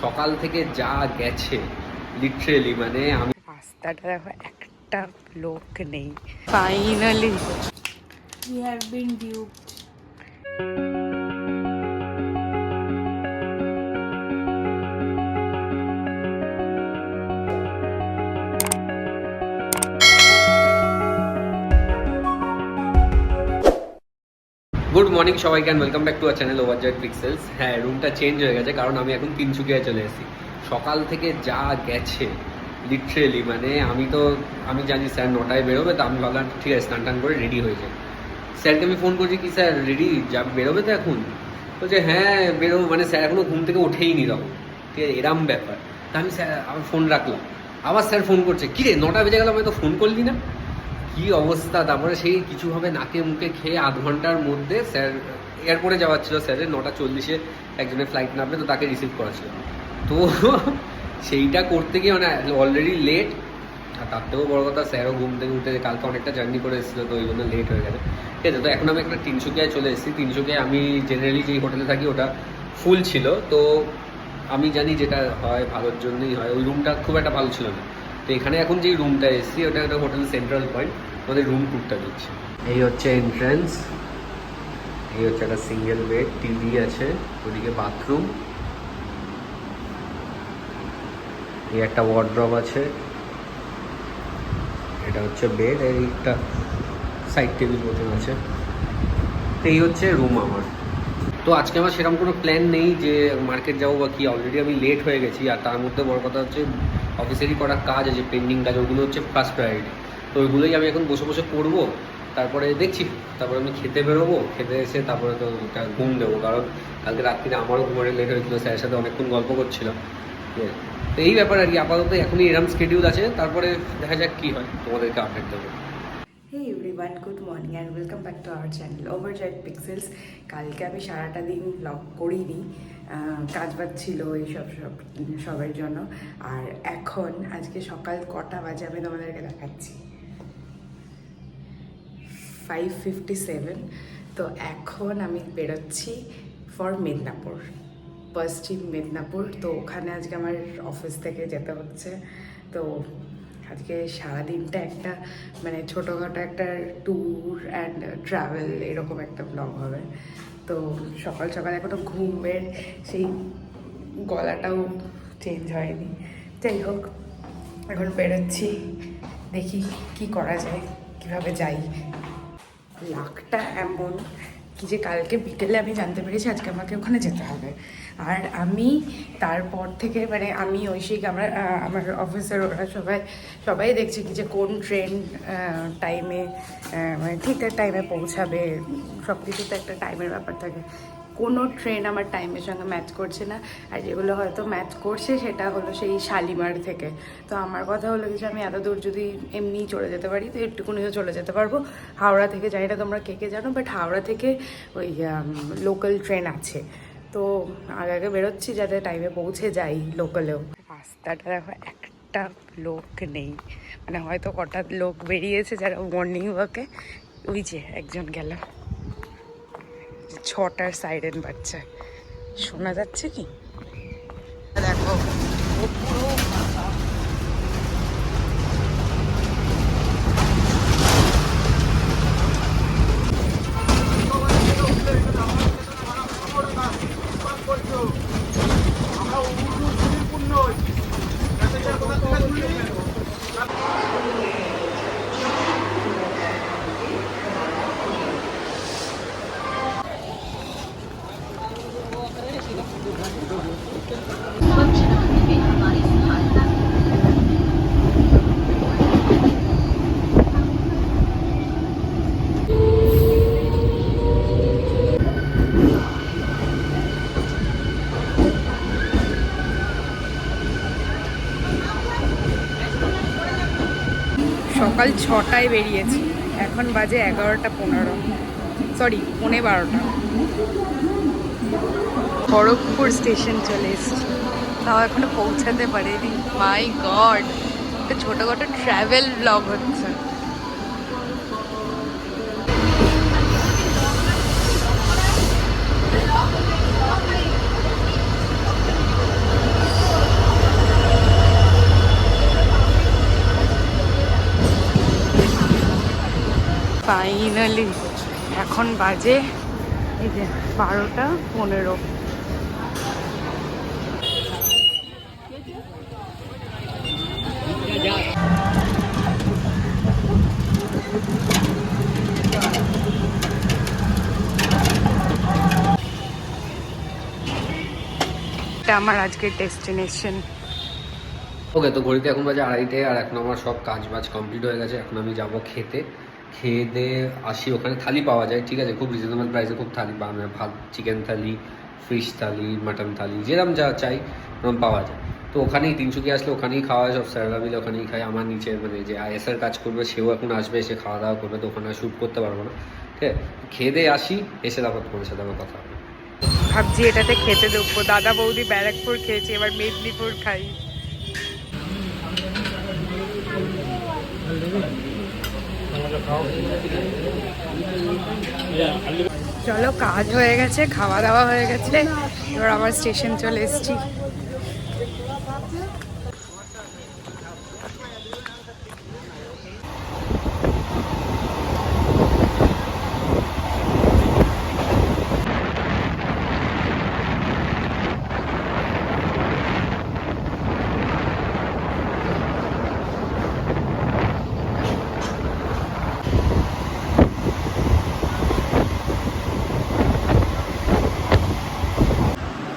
সকাল থেকে যা গেছে লিটারেলি, মানে আমি রাস্তাটা দেখো, একটা লোক নেই। Finally We have been duped. Good morning সবাইকে, and welcome back to our channel Overjoyed Pixels. হ্যাঁ, রুমটা চেঞ্জ হয়ে গেছে কারণ আমি এখন তিনসুকিয়ায় চলে এসেছি। সকাল থেকে যা গেছে লিটারেলি, মানে আমি জানি স্যার 9টায় বেরোবে, তো আমি ভাবলাম ঠিক আছে স্নান টান করে রেডি হয়ে যায়। স্যারকে আমি ফোন করছি, কি স্যার রেডি বেরোবে তো এখন? বলছে হ্যাঁ বেরোবো, মানে স্যার এখনও ঘুম থেকে উঠেই নি তখন, ঠিক আছে এরম ব্যাপার। তা আমি স্যার আমার ফোন রাখলাম, আবার স্যার ফোন করছে, কী রে 9টা বেজে গেল, আমি তো ফোন করলি না, কি অবস্থা। তারপরে সেই কিছুভাবে নাকে মুখে খেয়ে আধ ঘন্টার মধ্যে স্যার এয়ারপোর্টে যাওয়ার ছিল, স্যারের 9টা 40-এ একজনের ফ্লাইট নামবে, তো তাকে রিসিভ করা ছিল। তো সেইটা করতে গিয়ে মানে অলরেডি লেট। আর তার থেকেও বড় কথা, স্যারও ঘুম থেকে উঠে কালকে অনেকটা জার্নি করে এসেছিলো, তো ওই জন্য লেট হয়ে গেছে। ঠিক আছে, তো এখন আমি একটা তিনসুকিয়ায় চলে এসেছি। তিনসুকিয়ায় আমি জেনারেলি যেই হোটেলে থাকি ওটা ফুল ছিল, তো আমি জানি যেটা হয় ভালোর জন্যই হয়, ওই রুমটা খুব একটা ভালো ছিল না। তো এখানে এখন যেই রুমটা এসেছি ওটা একটা হোটেল সেন্ট্রাল পয়েন্ট, ওদের রুম টুরটা দিচ্ছে। এই হচ্ছে এন্ট্রান্স, এই হচ্ছে একটা সিঙ্গেল বেড, টিভি আছে, ওদিকে বাথরুম, এই একটা ওয়ার্ড্রব আছে, এটা হচ্ছে বেড, এই একটা সাইড টেবিল মতন আছে। এই হচ্ছে রুম আমার। তো আজকে আমার সেরকম কোনো প্ল্যান নেই যে মার্কেট যাবো বা কি, অলরেডি আমি লেট হয়ে গেছি। আর তার মধ্যে বড় কথা হচ্ছে অফিসেরই করা কাজ আছে, পেন্ডিং কাজ, ওগুলো হচ্ছে ফার্স্ট প্রায়োরিটি। তো ওইগুলোই আমি এখন বসে বসে করবো, তারপরে দেখছি, তারপরে আমি খেতে বেরোবো, খেতে এসে তারপরে তো ঘুম দেবো, কারণ কালকে রাত্রিরে আমারও ঘুমানোর লেট হয়েছিল, স্যারের সাথে অনেকক্ষণ গল্প করছিলাম। তো এই ব্যাপার আর কি, আপাতত এখনই এরম স্কেডিউল আছে, তারপরে দেখা যাক কী হয়, তোমাদেরকে আপডেট দেবো। Hey everyone, good morning and welcome back to our channel Overjoyed Pixels. কালকে আমি সারাটা দিন ব্লগ করিনি, কাজ বাজ ছিল সবের জন্য। আর এখন আজকে সকাল কটা বাজে আমি তোমাদেরকে দেখাচ্ছি, 5:57। তো এখন আমি বেরোচ্ছি ফর মেদিনীপুর, পশ্চিম মেদিনীপুর। তো ওখানে আজকে আমার অফিস থেকে যেতে হচ্ছে। তো আজকে সারাদিনটা একটা মানে ছোটোখাটো একটা ট্যুর অ্যান্ড ট্রাভেল এরকম একটা ব্লগ হবে। তো সকাল সকাল এখনও ঘুমের সেই গলাটাও চেঞ্জ হয়নি। যাই হোক, এখন বেরোচ্ছি, দেখি কি করা যায়, কিভাবে যাই। লাকটা এমন কি যে কালকে বিকেলে আমি জানতে পেরেছি আজকে আমাকে ওখানে যেতে হবে। আর আমি তারপর থেকে মানে আমি ঐশিক আমার অফিসের ওরা সবাই দেখছি কি যে কোন ট্রেন টাইমে মানে ঠিকঠাক টাইমে পৌঁছাবে। সব কিছুতে একটা টাইমের ব্যাপার থাকে, কোনো ট্রেন আমার টাইমের সঙ্গে ম্যাচ করছে না। আর যেগুলো হয়তো ম্যাচ করছে সেটা হলো সেই শালিমার থেকে। তো আমার কথা হলো যে আমি এত দূর যদি এমনিই চলে যেতে পারি তো একটুকুনিও চলে যেতে পারবো। হাওড়া থেকে, জানি না তোমরা কে কে জানো, বাট হাওড়া থেকে ওই লোকাল ট্রেন আছে। তো আগে আগে বেরোচ্ছি যাতে টাইমে পৌঁছে যাই লোকালেও। রাস্তাটা দেখো, একটা লোক নেই, মানে হয়তো কটা লোক বেরিয়েছে যারা মর্নিং ওয়াকে। ওই যে একজন গেল, 6টার সাইরেন বাজছে, শোনা যাচ্ছে কি দেখো। সকাল 6টায় বেরিয়েছি, এখন বাজে 11টা 15, সরি 11:15। খড়গপুর স্টেশন চলে এসেছি, তাও এখনো পৌঁছাতে পারিনি। মাই গড, একটা ছোটোখাটো ট্রাভেল ব্লগ হচ্ছে। ফাইনালি এখন বাজে এই যে 12:15। এটা আমার আজকের ডেস্টিনেশন। ওকে, তো ঘড়িতে এখন বাজে 2:30 আর এখন আমার সব কাজ বাজ কমপ্লিট হয়ে গেছে। এখন আমি যাব খেতে, খেয়ে দিয়ে আসি। ওখানে থালি পাওয়া যায়, ঠিক আছে, খুব রিজনেবল প্রাইসে খুব থালি পাওয়া যায়। ভাত, চিকেন থালি, ফিশ থালি, মাটন থালি, যেরকম যা চাই ওরকম পাওয়া যায়। তো ওখানেই তিনসুকিয়া আসলে ওখানেই খাওয়া হয়, সব স্যাররা মিলে ওখানেই খাই। আমার নিচে মানে যে আইএসআর কাজ করবে সেও এখন আসবে, এসে খাওয়া দাওয়া করবে, তো ওখানে শ্যুট করতে পারবো না। ঠিক আছে, খেয়ে দিয়ে আসি, এসে তারপর তোমার সাথে আমার কথা হবে। ভাবছি এটাতে খেতে দেবো। দাদা বৌদি ব্যারাকপুর খেয়েছি, এবার মেদিনীপুর খাই। চলো, কাজ হয়ে গেছে, খাওয়া দাওয়া হয়ে গেছে, এবার আবার স্টেশন চলে এসেছি।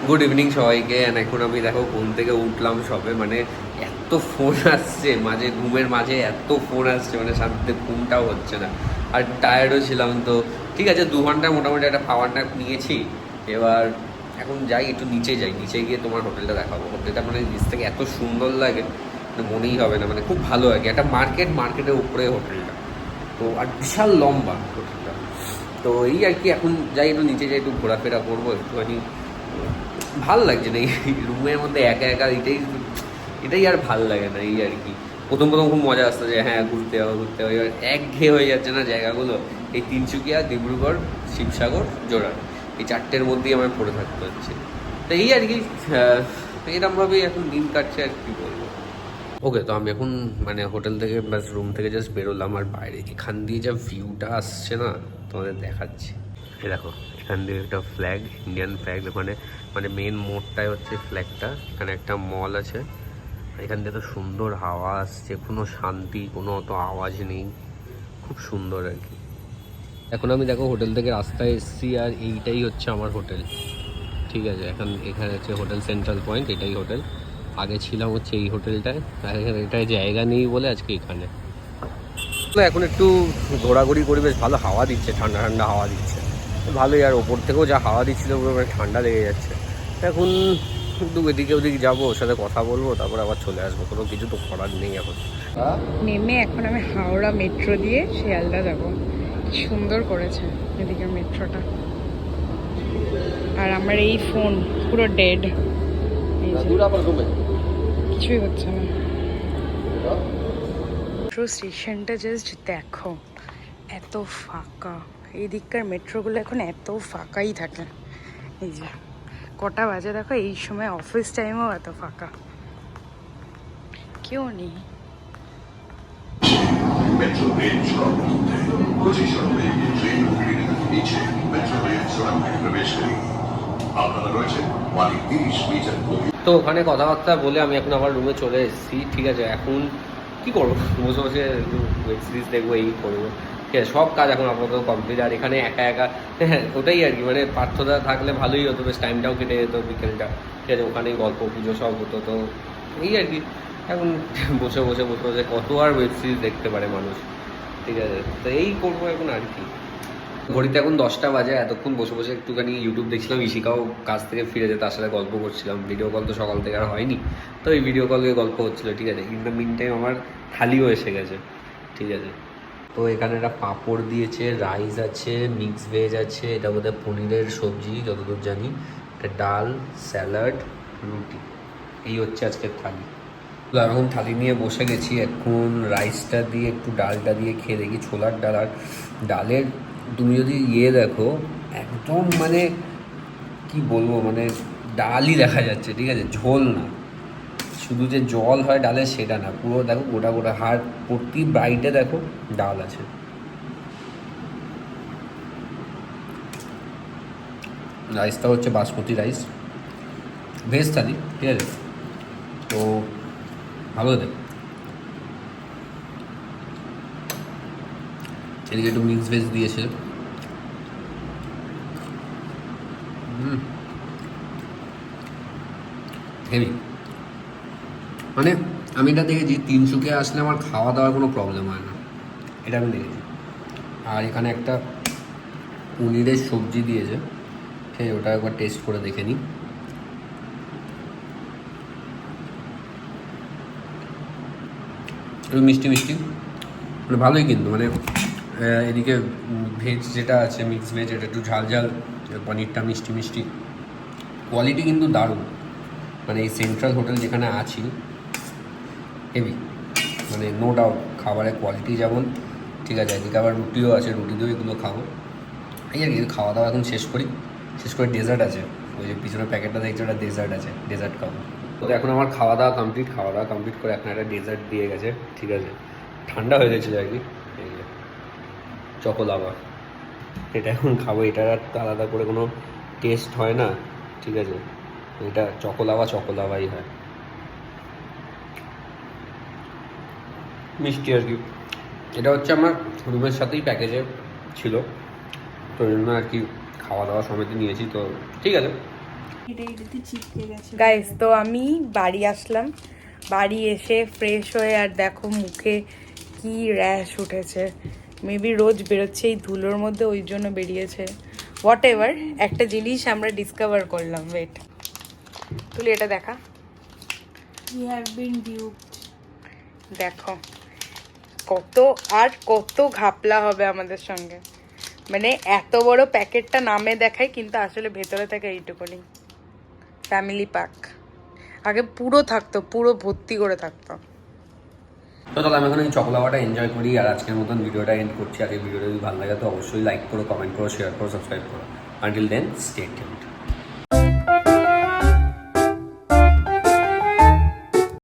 গুড ইভিনিং সবাইকে। অ্যান্ড এখন আমি দেখো ঘুম থেকে উঠলাম সবে, মানে এত ফোন আসছে মাঝে, ঘুমের মাঝে এত ফোন আসছে, মানে শান্তিতে ঘুমটাও হচ্ছে না। আর টায়ার্ডও ছিলাম, তো ঠিক আছে 2 ঘন্টা মোটামুটি একটা পাওয়ার ন্যাপ নিয়েছি। এবার এখন যাই, একটু নিচে যাই, নিচে গিয়ে তোমার হোটেলটা দেখাবো। হোটেলটা মানে নিচ থেকে এত সুন্দর লাগে, মানে মনেই হবে না, মানে খুব ভালো লাগে। একটা মার্কেটের উপরে হোটেলটা, তো আর বিশাল লম্বা হোটেলটা। তো এই আর কি, এখন যাই একটু নিচে যাই, একটু ঘোরাফেরা করবো একটুখানি। ভাল লাগছে না এই রুমের মধ্যে একা একা, এটাই আর ভাল লাগে না। এই আর কি প্রথম খুব মজা আসতো যে হ্যাঁ ঘুরতে হবে, এবার একঘেয়ে হয়ে যাচ্ছে না জায়গাগুলো। এই তিনসুকিয়া, ডিব্রুগড়, শিবসাগর, যোরহাট, এই 4টের মধ্যেই আমার পড়ে থাকতে হচ্ছে। তো এই আর কি, এরকমভাবেই এখন দিন কাটছে আর কি বলবো। ওকে, তো আমি এখন মানে হোটেল থেকে ব্যাস রুম থেকে জাস্ট বেরোলাম, আর বাইরে এখান দিয়ে যা ভিউটা আসছে না তোমাদের দেখাচ্ছি। এই দেখো, এখান দিয়ে একটা ফ্ল্যাগ, ইন্ডিয়ান ফ্ল্যাগ, মানে মেন মোড়টাই হচ্ছে ফ্ল্যাগটা। এখানে একটা মল আছে, এখান দিয়ে তো সুন্দর হাওয়া আসছে, কোনো শান্তি, কোনো অত আওয়াজ নেই, খুব সুন্দর আর কি। এখন আমি দেখো হোটেল থেকে রাস্তায় এসেছি, আর এইটাই হচ্ছে আমার হোটেল, ঠিক আছে। এখানে হচ্ছে হোটেল সেন্ট্রাল পয়েন্ট, এটাই হোটেল। আগে ছিলাম হচ্ছে এই হোটেলটায়, এটায় জায়গা নেই বলে আজকে এখানে। তো এখন একটু ঘোরাঘুরি করি, বেশ ভালো হাওয়া দিচ্ছে, ঠান্ডা ঠান্ডা হাওয়া দিচ্ছে, ভালোই। আর ওপর থেকেও যা হাওয়া দিচ্ছিলো পুরো মানে ঠান্ডা লেগে যাচ্ছে। এখন একটু এদিকে ওদিক যাবো, ওর সাথে কথা বলবো, তারপর আবার চলে আসবো। কোনো কিছু তো করার নেই এখন। নেমে এখন আমি হাওড়া মেট্রো দিয়ে শিয়ালদা যাব। সুন্দর করেছে এদিকে মেট্রোটা। আর আমার এই ফোন পুরো ডেড, কিছুই হচ্ছে না। মেট্রো স্টেশনটা জাস্ট দেখো, এত ফাঁকা। এই দিককার মেট্রোগুলো এখন এত ফাঁকাই থাকে। এই যে কটা বাজে দেখো, এই সময় অফিস টাইমেও এত ফাঁকা, কেউ নেই। মেট্রো রেল সড়কপথে কোচি সড়কে ট্রেন বুকিং নিচে মেট্রো রেল সড়কে প্রবেশ করি। আপনারা রয়েছে 30 মিটার। তো ওখানে কথাবার্তা বলে আমি এখন আমার রুমে চলে এসেছি, ঠিক আছে। এখন কি করবো, বসে বসে ওয়েব সিরিজ দেখবো, এই করবো, ঠিক আছে। সব কাজ এখন আপাতত কমপ্লিট। আর এখানে একা একা, হ্যাঁ ওটাই আর কি, মানে পার্থদা থাকলে ভালোই হতো, বেশ টাইমটাও কেটে যেত বিকেলটা, ঠিক আছে। ওখানেই গল্প পুজো সব হতো। তো এই আর কি, এখন বসে বসে কত আর ওয়েব সিরিজ দেখতে পারে মানুষ, ঠিক আছে। তো এই করবো এখন আর কি। ঘড়িতে এখন 10টা বাজে। এতক্ষণ বসে বসে একটুখানি ইউটিউব দেখছিলাম, ইশিকাও কাজ থেকে ফিরে যেতে, তার সাথে গল্প করছিলাম। ভিডিও কল তো সকাল থেকে আর হয়নি, তো এই ভিডিও কলে গল্প হচ্ছিলো, ঠিক আছে। ইন দ্য মিন টাইম আমার থালিও এসে গেছে, ঠিক আছে। তো এখানে একটা পাঁপড় দিয়েছে, রাইস আছে, মিক্স ভেজ আছে, এটা বোধহয় পনিরের সবজি যতদূর জানি, একটা ডাল, স্যালাড, রুটি, এই হচ্ছে আজকের থালি। তো এখন থালি নিয়ে বসে গেছি। এখন রাইসটা দিয়ে একটু ডালটা দিয়ে খেয়ে দেখি, ছোলার ডাল। আর ডালের তুমি যদি দেখো, একদম মানে কি বলবো, মানে ডালই দেখা যাচ্ছে, ঠিক আছে, ঝোল না। শুধু যে জল হয় ডালে সেটা না, পুরো দেখো গোটা গোটা হাড় প্রতি বাইটে দেখো ডাল আছে। রাইসটা হচ্ছে বাসমতি রাইস, ভেজ থালি, ঠিক আছে? তো ভালো দেখ, এদিকে একটু মিক্স ভেজ দিয়েছে। হেভি। মানে আমি এটা দেখেছি, তিনসুকিয়া আসলে আমার খাওয়া দাওয়ার কোনো প্রবলেম হয় না, এটা আমি দেখেছি। আর এখানে একটা পনিরের সবজি দিয়েছে, ঠিক, ওটা একবার টেস্ট করে দেখে নিই। একটু মিষ্টি মিষ্টি, মানে ভালোই, কিন্তু মানে এদিকে ভেজ যেটা আছে মিক্স ভেজ, এটা একটু ঝাল ঝাল, পনিরটা মিষ্টি মিষ্টি, কোয়ালিটি কিন্তু দারুণ। মানে এই সেন্ট্রাল হোটেল যেখানে আছি, হেভি, মানে নো ডাউট খাবারের কোয়ালিটি যেমন, ঠিক আছে। এদিকে আবার রুটিও আছে, রুটি দিয়েও এগুলো খাবো। এই আর কি, খাওয়া দাওয়া এখন শেষ করি, শেষ করে ডেজার্ট আছে, ওই যে পিছনের প্যাকেটটা দেখছি ওটা ডেজার্ট আছে, ডেজার্ট খাবো। তো এখন আমার খাওয়া দাওয়া কমপ্লিট, খাওয়া দাওয়া কমপ্লিট করে এখন একটা ডেজার্ট দিয়ে গেছে, ঠিক আছে। ঠান্ডা হয়ে গেছিলো আর কি, এই যে চকোলাভা, এটা এখন খাবো। এটার আর তো আলাদা করে কোনো টেস্ট হয় না, ঠিক আছে, এটা চকোলাভাই হয়, মিষ্টি আর কি। এটা হচ্ছে আমার রুমের সাথেই প্যাকেজে ছিল, তো ওই জন্য আর কি খাওয়া দাওয়া সমেত নিয়েছি, তো ঠিক আছে। এটাতে চিপকে গেছে গাইস, তো আমি বাড়ি আসলাম, বাড়ি এসে ফ্রেশ হয়ে আর দেখো মুখে কি র্যাশ উঠেছে। মেবি রোজ বেরোচ্ছে এই ধুলোর মধ্যে, ওই জন্য বেরিয়েছে। হোয়াট এভার, একটা জিনিস আমরা ডিসকভার করলাম, ওয়েট তুলি এটা দেখা, We have been duped. দেখো কত ঘাপলা হবে আমাদের সঙ্গে। মানে এত বড় প্যাকেটটা নামে দেখায়, কিন্তু আসলে ভেতরে থাকে এইটুকুনি ফ্যামিলি প্যাক। আগে পুরো থাকতো, পুরো ভর্তি করে থাকতো। তো চলো আমি এখন এই চকোলাভাটা এনজয় করি, আর আজকের মতন ভিডিওটা এন্ড করছি। আর এই ভিডিওটা যদি ভালো লাগে তো অবশ্যই লাইক করো, কমেন্ট করো, শেয়ার করো, সাবস্ক্রাইব করো। Until then, stay tuned.